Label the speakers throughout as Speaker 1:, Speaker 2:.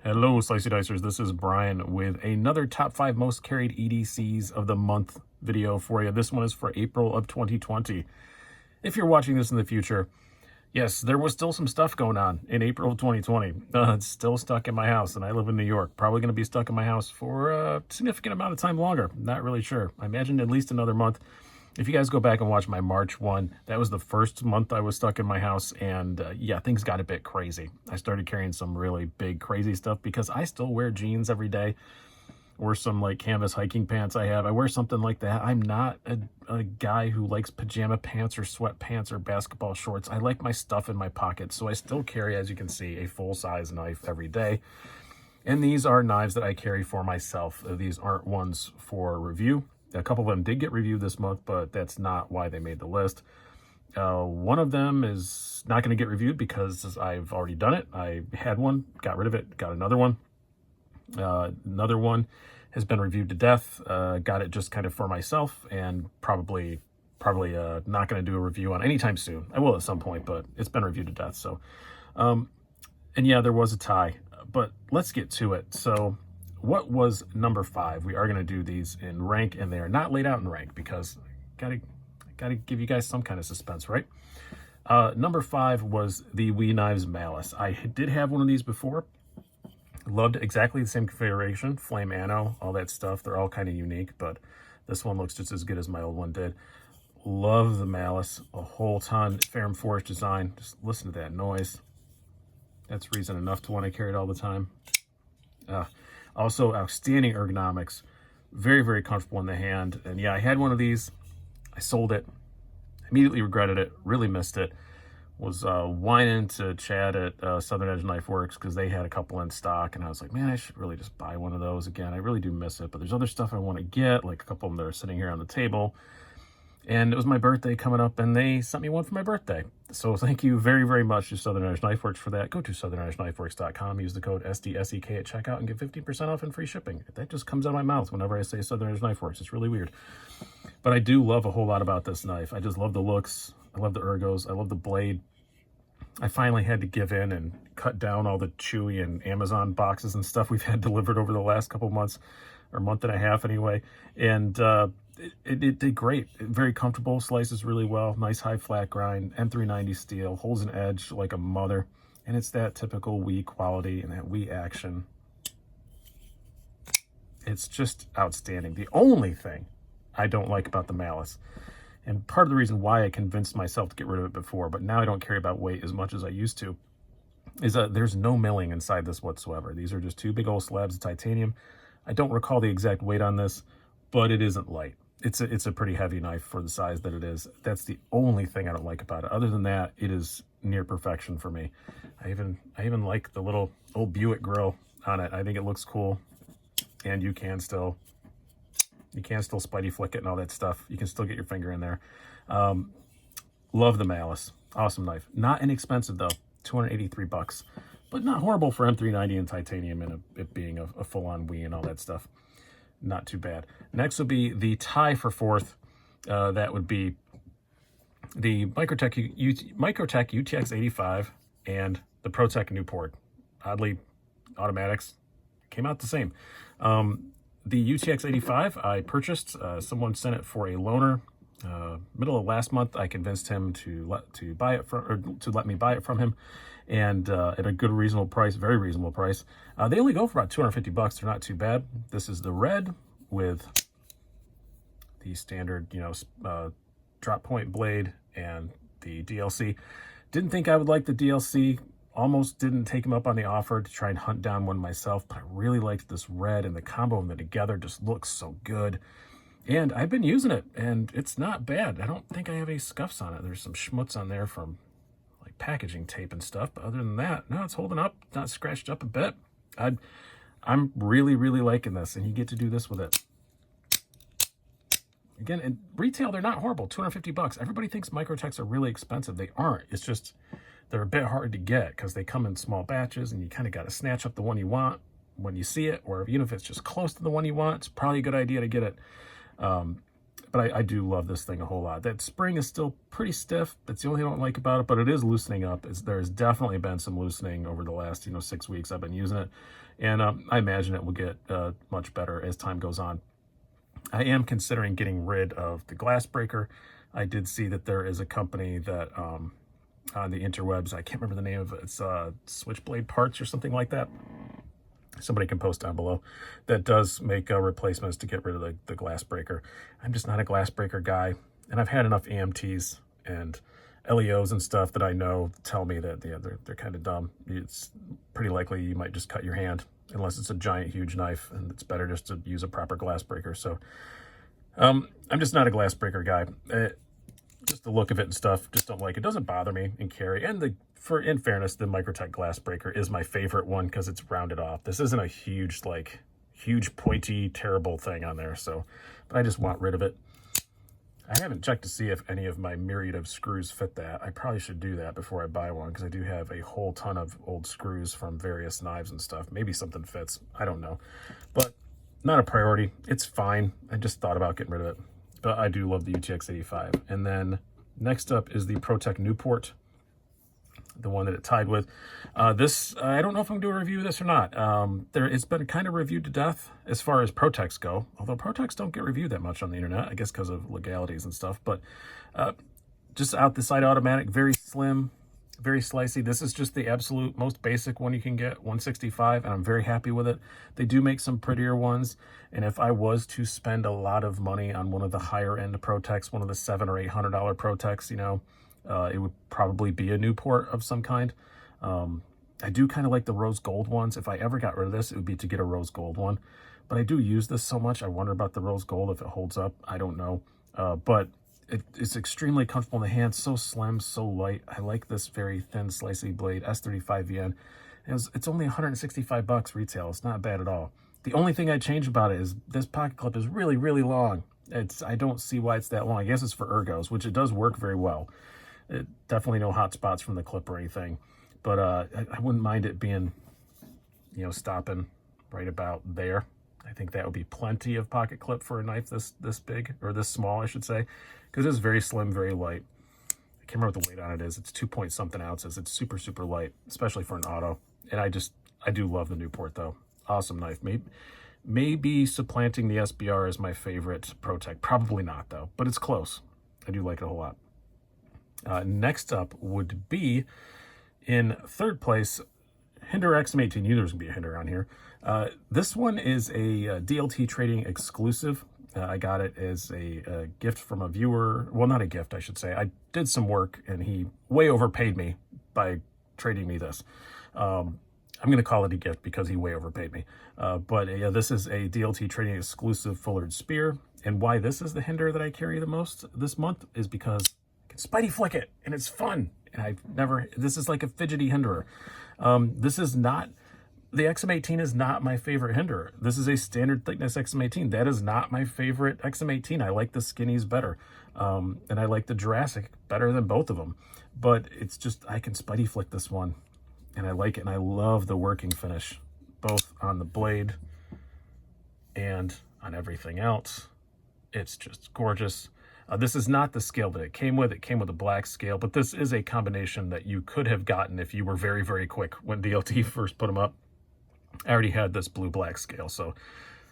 Speaker 1: Hello, Slicey Dicers. This is Brian with another top 5 most carried EDCs of the month video for you. This one is for April of 2020. If you're watching this in the future, yes, there was still some stuff going on in April of 2020. It's still stuck in my house, and I live in New York. Probably going to be stuck in my house for a significant amount of time longer. Not really sure. I imagine at least another month. If you guys go back and watch my March one, that was the first month I was stuck in my house, and yeah, things got a bit crazy. I started carrying some really big, crazy stuff because I still wear jeans every day, or some like canvas hiking pants I have. I wear something like that. I'm not a guy who likes pajama pants or sweatpants or basketball shorts. I like my stuff in my pockets, so I still carry, as you can see, a full-size knife every day. And these are knives that I carry for myself. These aren't ones for review. A couple of them did get reviewed this month, but that's not why they made the list. One of them is not going to get reviewed because I've already done it. I had one, got rid of it, got another one. Another one has been reviewed to death. Got it just kind of for myself, and probably not going to do a review on anytime soon. I will at some point, but it's been reviewed to death. So, and yeah, there was a tie, but let's get to it. So, what was number 5? We are going to do these in rank, and they are not laid out in rank because gotta give you guys some kind of suspense, right? Number 5 was the Knives Malice. I did have one of these before. Loved exactly the same configuration, flame anno, all that stuff. They're all kind of unique, but this one looks just as good as my old one did. Love the Malice a whole ton. Ferrum Forge design. Just listen to that noise. That's reason enough to want to carry it all the time. Also, outstanding ergonomics. Very, very comfortable in the hand. And yeah, I had one of these. I sold it. Immediately regretted it. Really missed it. Was whining to Chad at Southern Edge Knife Works because they had a couple in stock. And I was like, man, I should really just buy one of those again. I really do miss it. But there's other stuff I want to get, like a couple of them that are sitting here on the table. And it was my birthday coming up, and they sent me one for my birthday. So thank you very, very much to Southern Edge Knife Works for that. Go to southernedgeknifeworks.com, use the code SDSEK at checkout, and get 15% off and free shipping. That just comes out of my mouth whenever I say Southern Edge Knife Works. It's really weird. But I do love a whole lot about this knife. I just love the looks. I love the ergos. I love the blade. I finally had to give in and cut down all the Chewy and Amazon boxes and stuff we've had delivered over the last couple months, or month and a half anyway. And it did great. Very comfortable, slices really well, nice high flat grind, M390 steel, holds an edge like a mother, and it's that typical WE quality and that WE action. It's just outstanding. The only thing I don't like about the Malice, and part of the reason why I convinced myself to get rid of it before, but now I don't care about weight as much as I used to, is that there's no milling inside this whatsoever. These are just 2 big old slabs of titanium. I don't recall the exact weight on this, but it isn't light. It's a pretty heavy knife for the size that it is. That's the only thing I don't like about it. Other than that, it is near perfection for me. I even like the little old Buick grill on it. I think it looks cool, and you can still spidey flick it and all that stuff. You can still get your finger in there. Love the Malice. Awesome knife. Not inexpensive though. $283, but not horrible for M390 and titanium, and it being a full-on WE and all that stuff. Not too bad. Next would be the tie for 4th. That would be the Microtech UCX85 and the ProTech Newport. Oddly, automatics came out the same. The UCX85 I purchased. Someone sent it for a loaner. Middle of last month, I convinced him to let me buy it from him, and at a good, reasonable price, very reasonable price. They only go for about $250. They're not too bad. This is the red with the standard, drop point blade and the DLC. Didn't think I would like the DLC. Almost didn't take him up on the offer to try and hunt down one myself, but I really liked this red, and the combo of them together just looks so good. And I've been using it, and it's not bad. I don't think I have any scuffs on it. There's some schmutz on there from like packaging tape and stuff, but other than that, no, it's holding up, not scratched up a bit. I'm really, really liking this, and you get to do this with it. Again, in retail, they're not horrible, $250. Everybody thinks Microtechs are really expensive. They aren't. It's just they're a bit hard to get because they come in small batches, and you kind of got to snatch up the one you want when you see it, or even if it's just close to the one you want, it's probably a good idea to get it. But I do love this thing a whole lot. That spring is still pretty stiff. That's the only thing I don't like about it, but it is loosening up. There's definitely been some loosening over the last 6 weeks I've been using it, and I imagine it will get much better as time goes on. I am considering getting rid of the glass breaker. I did see that there is a company that on the interwebs, I can't remember the name of it, it's Switchblade Parts or something like that. Somebody can post down below, that does make replacements to get rid of the glass breaker. I'm just not a glass breaker guy, and I've had enough AMTs and LEOs and stuff that I know tell me that they're kind of dumb. It's pretty likely you might just cut your hand unless it's a giant, huge knife, and it's better just to use a proper glass breaker. So I'm just not a glass breaker guy. Just the look of it and stuff, just don't like it. It doesn't bother me in carry. And in fairness, the Microtech glass breaker is my favorite one because it's rounded off. This isn't a huge pointy, terrible thing on there. So, but I just want rid of it. I haven't checked to see if any of my myriad of screws fit that. I probably should do that before I buy one, because I do have a whole ton of old screws from various knives and stuff. Maybe something fits. I don't know. But not a priority. It's fine. I just thought about getting rid of it. But I do love the UCX85. And then next up is the ProTech Newport, the one that it tied with. This, I don't know if I'm going to do a review of this or not. It's been kind of reviewed to death as far as ProTechs go, although ProTechs don't get reviewed that much on the internet, I guess because of legalities and stuff. But just out the side automatic, very slim, very slicey. This is just the absolute most basic one you can get, 165, and I'm very happy with it. They do make some prettier ones, and if I was to spend a lot of money on one of the higher end ProTechs, one of the $700 or $800 ProTechs, it would probably be a Newport of some kind. I do kind of like the rose gold ones. If I ever got rid of this, it would be to get a rose gold one. But I do use this so much, I wonder about the rose gold, if it holds up. I don't know. But it's extremely comfortable in the hand, so slim, so light. I like this very thin, slicey blade, S35VN. It's only 165 bucks retail. It's not bad at all. The only thing I change about it is this pocket clip is really, really long. I don't see why it's that long. I guess it's for ergos, which it does work very well. Definitely no hot spots from the clip or anything. But I wouldn't mind it being, stopping right about there. I think that would be plenty of pocket clip for a knife this big, or this small, I should say, because it's very slim, very light. I can't remember what the weight on it is. It's 2 point something ounces. It's super, super light, especially for an auto. And I do love the Newport though. Awesome knife. Maybe supplanting the SBR as my favorite ProTech. Probably not though, but it's close. I do like it a whole lot. Next up would be, in third place, Hinderer XM18. You knew there was going to be a Hinderer on here. This one is a DLT Trading exclusive. I got it as a gift from a viewer. Well, not a gift, I should say. I did some work, and he way overpaid me by trading me this. I'm going to call it a gift because he way overpaid me. But this is a DLT Trading exclusive Fullered Spear. And why this is the Hinderer that I carry the most this month is because I can Spidey flick it, and it's fun. And this is like a fidgety Hinderer. The XM18 is not my favorite Hinderer. This is a standard thickness XM18. That is not my favorite XM18. I like the skinnies better. And I like the Jurassic better than both of them. But it's just, I can Spidey flick this one. And I like it, and I love the working finish, both on the blade and on everything else. It's just gorgeous. This is not the scale that it came with. It came with a black scale, but this is a combination that you could have gotten if you were very, very quick when DLT first put them up. I already had this blue-black scale, so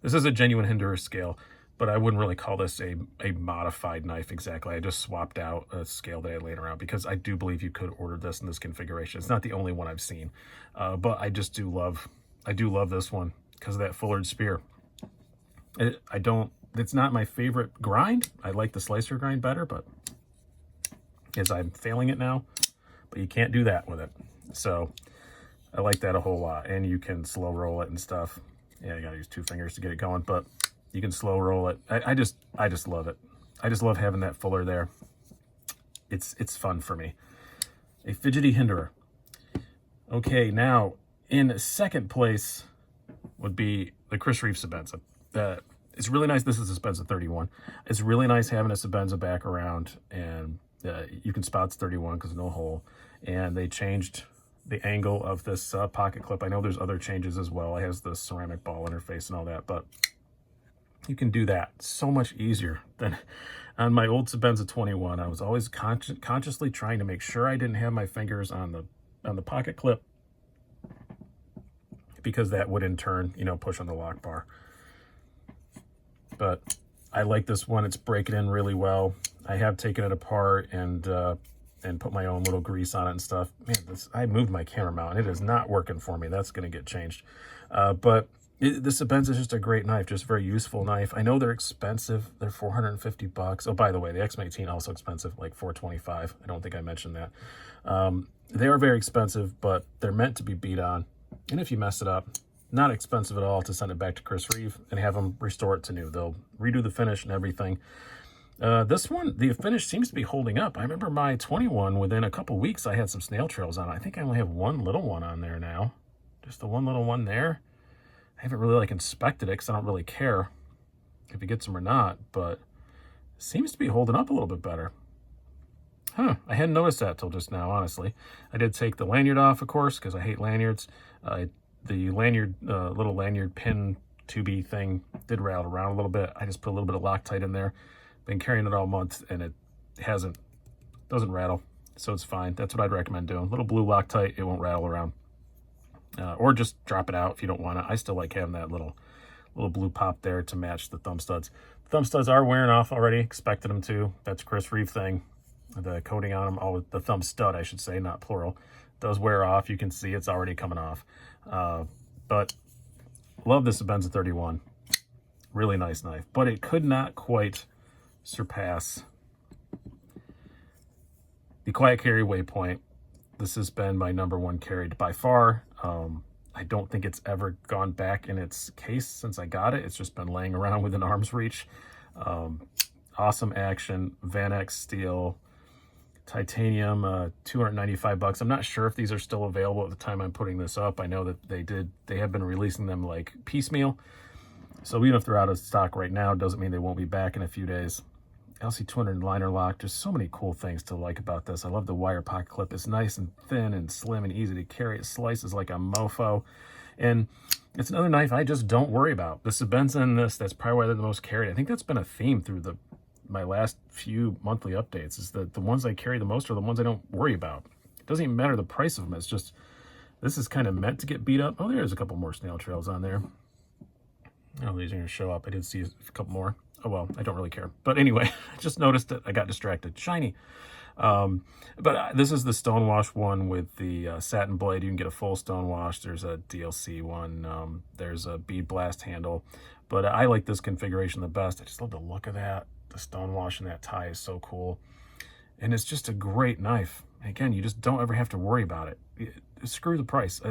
Speaker 1: this is a genuine Hinderer scale, but I wouldn't really call this a modified knife exactly. I just swapped out a scale that I had laying around because I do believe you could order this in this configuration. It's not the only one I've seen, but I do love this one because of that Fullered Spear. It's not my favorite grind. I like the slicer grind better, but as I'm failing it now, but you can't do that with it. So I like that a whole lot. And you can slow roll it and stuff. Yeah, you gotta use 2 fingers to get it going, but you can slow roll it. I just love it. I just love having that fuller there. It's fun for me. A fidgety Hinderer. Okay, now in second place would be the Chris Reeve Sebenza. It's really nice. This is a Sebenza 31. It's really nice having a Sebenza back around, and you can spot it's 31 because no hole. And they changed the angle of this pocket clip. I know there's other changes as well. It has the ceramic ball interface and all that, but You can do that so much easier than on my old Sebenza 21. I was always consciously trying to make sure I didn't have my fingers on the pocket clip, because that would in turn, you know, push on the lock bar. But I like this one. It's breaking in really well. I have taken it apart and put my own little grease on it and stuff. Man, I moved my camera mount and it is not working for me. That's going to get changed. But this Sebenza is just a great knife, just a very useful knife. I know they're expensive. They're $450. Oh, by the way, the XM18 also expensive, like $425. I don't think I mentioned that. They are very expensive, but they're meant to be beat on. And if you mess it up, not expensive at all to send it back to Chris Reeve and have them restore it to new. They'll redo the finish and everything. This one, the finish seems to be holding up. I remember my 21, within a couple weeks, I had some snail trails on it. I think I only have one little one on there now. Just the one little one there. I haven't really like inspected it because I don't really care if it gets them or not, but it seems to be holding up a little bit better. Huh, I hadn't noticed that till just now, honestly. I did take the lanyard off, of course, because I hate lanyards. The lanyard, little lanyard pin 2B thing did rattle around a little bit. I just put a little bit of Loctite in there. Been carrying it all month, and it doesn't rattle, so it's fine. That's what I'd recommend doing. Little blue Loctite, it won't rattle around. Or just drop it out if you don't want it. I still like having that little blue pop there to match the thumb studs. The thumb studs are wearing off already. Expected them to. That's a Chris Reeve thing. The coating on them, the thumb stud, I should say, not plural, does wear off. You can see it's already coming off. But love this Sebenza 31. Really nice knife. But it could not quite surpass the Quiet Carry Waypoint. This has been my #1 carried by far. I don't think it's ever gone back in its case since I got it. It's just been laying around within arm's reach. Awesome action, Van X steel, titanium, $295. I'm not sure if these are still available at the time I'm putting this up. I know that they have been releasing them like piecemeal. So even if they're out of stock right now, it doesn't mean they won't be back in a few days. LC200 liner lock, just so many cool things to like about this. I love the wire pocket clip. It's nice and thin and slim and easy to carry. It slices like a mofo. And it's another knife I just don't worry about. The Sebenza in this, that's probably why they're the most carried. I think that's been a theme through my last few monthly updates, is that the ones I carry the most are the ones I don't worry about. It doesn't even matter the price of them. It's just, this is kind of meant to get beat up. Oh, there's a couple more snail trails on there. Oh, these are going to show up. I did see a couple more. Oh, well, I don't really care. But anyway, I just noticed that I got distracted. Shiny. But this is the Stonewash one with the satin blade. You can get a full Stonewash. There's a DLC one. There's a bead blast handle. But I like this configuration the best. I just love the look of that. The Stonewash and that tie is so cool. And it's just a great knife. Again, you just don't ever have to worry about it. Screw the price.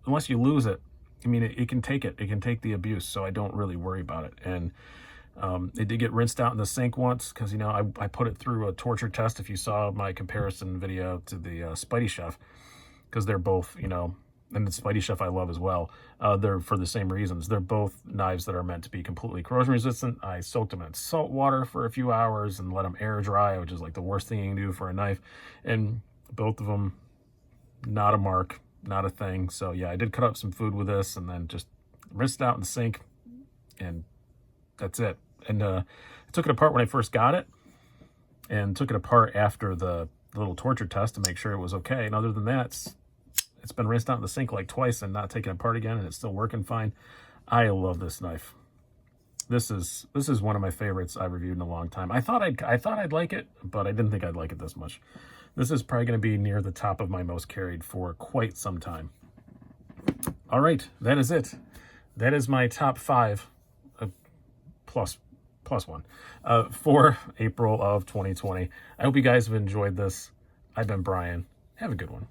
Speaker 1: Unless you lose it, I mean, it can take it. It can take the abuse, so I don't really worry about it. And it did get rinsed out in the sink once because, you know, I put it through a torture test, if you saw my comparison video to the Spidey Chef, because they're both, you know, and the Spidey Chef I love as well. They're for the same reasons. They're both knives that are meant to be completely corrosion resistant. I soaked them in salt water for a few hours and let them air dry, which is like the worst thing you can do for a knife. And both of them, not a mark, not a thing. So yeah, I did cut up some food with this and then just rinsed it out in the sink, and that's it. And I took it apart when I first got it, and took it apart after the little torture test to make sure it was okay. And other than that, it's been rinsed out in the sink like twice and not taken apart again, and it's still working fine. I love this knife. This is one of my favorites I've reviewed in a long time. I thought I'd like it, but I didn't think I'd like it this much. This is probably going to be near the top of my most carried for quite some time. All right, that is it. That is my top 5 plus one for April of 2020. I hope you guys have enjoyed this. I've been Brian. Have a good one.